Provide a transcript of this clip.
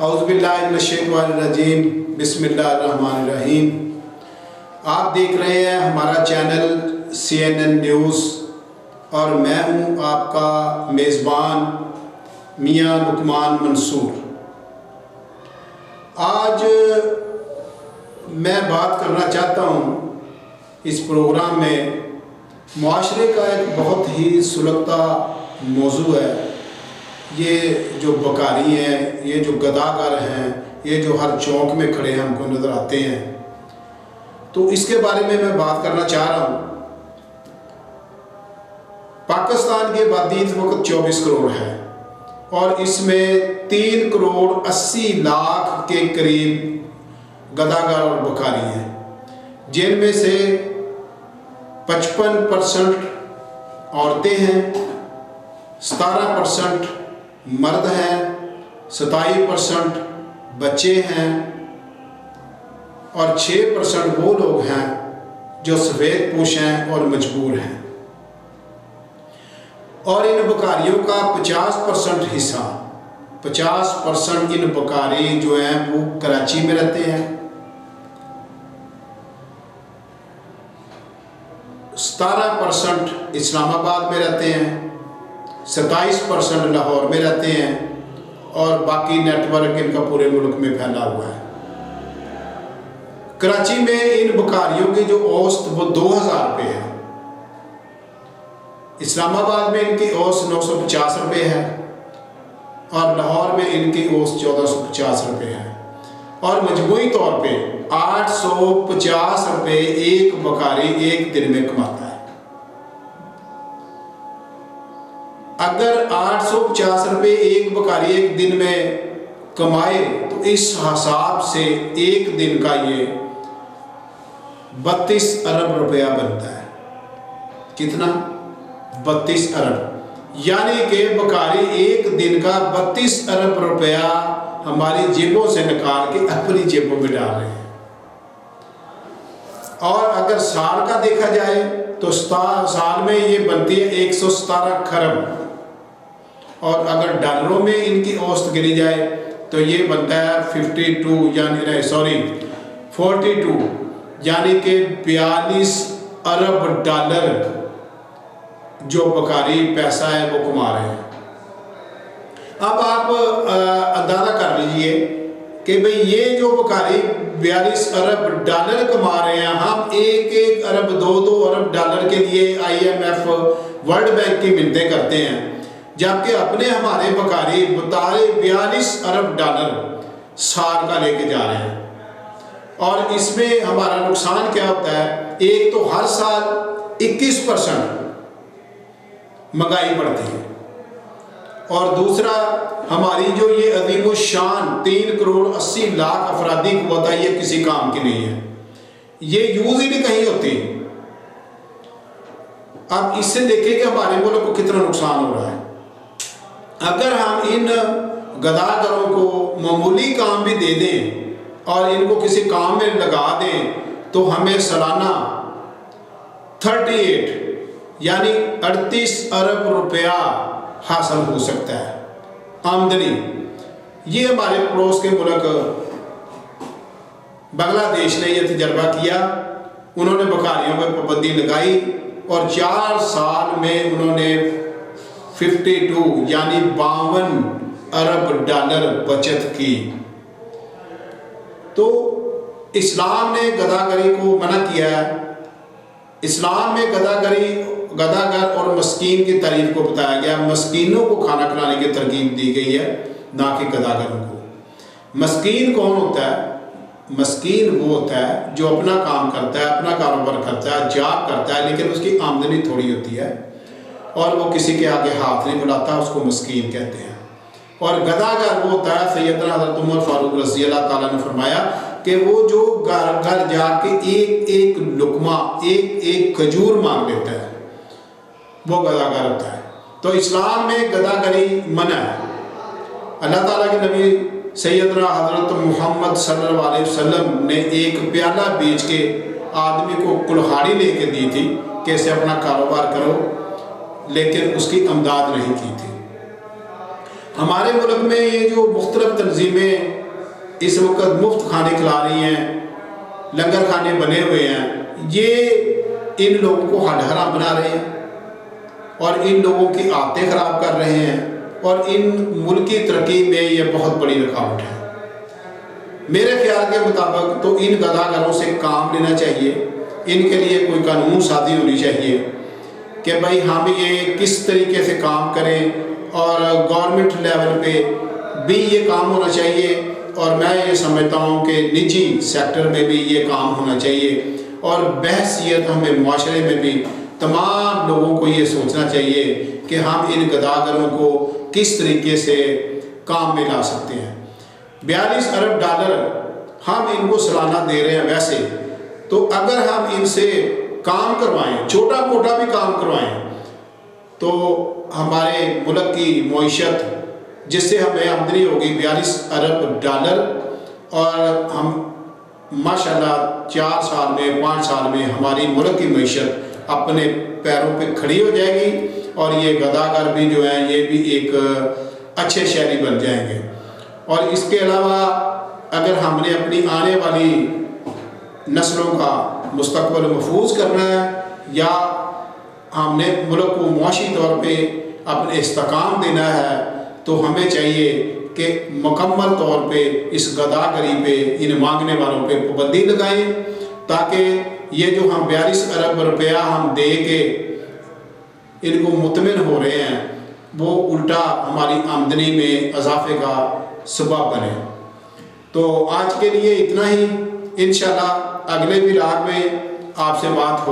औज़ुबिल्लाहिमिनश्शैतानिर्रजीम बिस्मिल्लाहिर्रहमानिर्रहीम। आप देख रहे हैं हमारा चैनल CNN न्यूज़ और मैं हूं आपका मेज़बान मियां लुकमान मंसूर। आज मैं बात करना चाहता हूं इस प्रोग्राम में मुआशरे का एक बहुत ही सुलगता मौजू है। ये जो बकारी हैं, ये जो गदागर हैं, ये जो हर चौक में खड़े हमको नज़र आते हैं, तो इसके बारे में मैं बात करना चाह रहा हूँ। पाकिस्तान की आबादी इस वक्त 24 करोड़ है और इसमें 3 करोड़ 80 लाख के करीब गदागर और बकारी हैं, जिनमें से 55% औरतें हैं, 17% मर्द हैं, 27% बच्चे हैं और 6% वो लोग हैं जो सफ़ेद पोश हैं और मजबूर हैं। और इन बकारियों का 50% हिस्सा 50% इन बकारी जो हैं वो कराची में रहते हैं, 17% इस्लामाबाद में रहते हैं, 27% लाहौर में रहते हैं और बाकी नेटवर्क इनका पूरे मुल्क में फैला हुआ है। कराची में इन बकारियों की जो औसत वो 2000 रुपये है, इस्लामाबाद में इनकी औसत 950 रुपये है और लाहौर में इनकी औसत 1450 रुपये है और मजमूई तौर पे 850 रुपये एक बकारी एक दिन में कमाता है। अगर 850 रुपये एक बकारी एक दिन में कमाए तो इस हिसाब से एक दिन का ये 32 अरब रुपया बनता है। कितना? 32 अरब। यानी कि बकारी एक दिन का 32 अरब रुपया हमारी जेबों से निकाल के अपनी जेबों में डाल रहे हैं। और अगर साल का देखा जाए तो साल में ये बनती है 117 खरब और अगर डॉलरों में इनकी औसत गिनी जाए तो ये बनता है 42 यानी कि 42 अरब डॉलर जो बकारी पैसा है वो कमा रहे हैं। अब आप अंदाज़ा कर लीजिए कि भाई ये जो बकारी 42 अरब डॉलर कमा रहे हैं, हम एक अरब 2 अरब डॉलर के लिए IMF वर्ल्ड बैंक की मिन्नतें करते हैं, जबकि अपने हमारे बकारी 42 अरब डॉलर साल का लेके जा रहे हैं। और इसमें हमारा नुकसान क्या होता है? एक तो हर साल 21% महंगाई बढ़ती है और दूसरा हमारी जो ये अजीम शान 3 करोड़ 80 लाख अफरादी कुव्वत है, ये किसी काम की नहीं है, ये यूज ही नहीं कहीं होती। अब इससे देखें कि हमारे मुल्क को कितना नुकसान हो रहा है। अगर हम इन गदागरों को मामूली काम भी दे दें और इनको किसी काम में लगा दें तो हमें सालाना 38 यानी 38 अरब रुपया हासिल हो सकता है आमदनी। ये हमारे पड़ोस के मुल्क बांग्लादेश ने यह तजर्बा किया। उन्होंने बकारियों पर पाबंदी लगाई और 4 साल में उन्होंने 52 यानी 52 अरब डॉलर बचत की। तो इस्लाम ने गदागरी को मना किया है। इस्लाम में गदागर और मस्कीन की तारीफ को बताया गया। मस्कीनों को खाना खिलाने की तरकीब दी गई है, ना कि गदागरों को। मस्कीन कौन होता है? मस्कीन वो होता है जो अपना काम करता है, अपना कारोबार करता है, जॉब करता है, लेकिन उसकी आमदनी थोड़ी होती है और वो किसी के आगे हाथ नहीं बुलाता, उसको मस्कीन कहते हैं। और गदागर वो होता है, सैयदना हज़रत उमर फारूक रज़ी अल्लाह ताला ने फरमाया कि वो जो घर घर जाके एक लुकमा एक खजूर मांग लेता है, वो गदागर होता है। तो इस्लाम में गदागरी मना है। अल्लाह ताला के नबी सैयदना हज़रत मोहम्मद सल्लल्लाहु अलैहि वसल्लम ने एक प्याला बेच के आदमी को कुल्हाड़ी लेके दी थी कि इसे अपना कारोबार करो, लेकिन उसकी अमदाद नहीं की थी। हमारे मुल्क में ये जो मुख्तलिफ तंजीमें इस वक्त मुफ्त खाने खिला रही हैं, लंगर खाने बने हुए हैं, ये इन लोगों को हडहराम बना रहे हैं और इन लोगों की आदतें ख़राब कर रहे हैं और इन मुल्क की तरक्की में ये बहुत बड़ी रुकावट है। मेरे ख्याल के मुताबिक तो इन गदागरों से काम लेना चाहिए, इनके लिए कोई कानून साजी होनी चाहिए कि भाई हम ये किस तरीके से काम करें, और गवर्नमेंट लेवल पे भी ये काम होना चाहिए, और मैं ये समझता हूँ कि निजी सेक्टर में भी ये काम होना चाहिए, और बहसीत हमें मुआशरे में भी तमाम लोगों को ये सोचना चाहिए कि हम इन गदागरों को किस तरीके से काम में ला सकते हैं। 42 अरब डॉलर हम इनको सालाना दे रहे हैं, वैसे तो अगर हम इनसे काम करवाएं, छोटा मोटा भी काम करवाएं, तो हमारे मुल्क की मईशत जिससे हमें आमदनी होगी 42 अरब डॉलर, और हम माशाल्लाह 4 साल में 5 साल में हमारी मुल्क की मईशत अपने पैरों पे खड़ी हो जाएगी, और ये गदागर भी जो हैं ये भी एक अच्छे शहरी बन जाएंगे। और इसके अलावा अगर हमने अपनी आने वाली नस्लों का मुस्तकबिल महफूज करना है, या हमने मुल्क को मुआशी तौर पे अपने इस्तेकाम देना है, तो हमें चाहिए कि मुकम्मल तौर पे इस गदागरी पे, इन मांगने वालों पे पाबंदी लगाएं, ताकि ये जो हम 42 अरब रुपया हम दे के इनको मुतमिन हो रहे हैं, वो उल्टा हमारी आमदनी में इजाफे का सबब बने। तो आज के लिए इतना ही, इंशाल्लाह अगले व्लॉग में आपसे बात हो।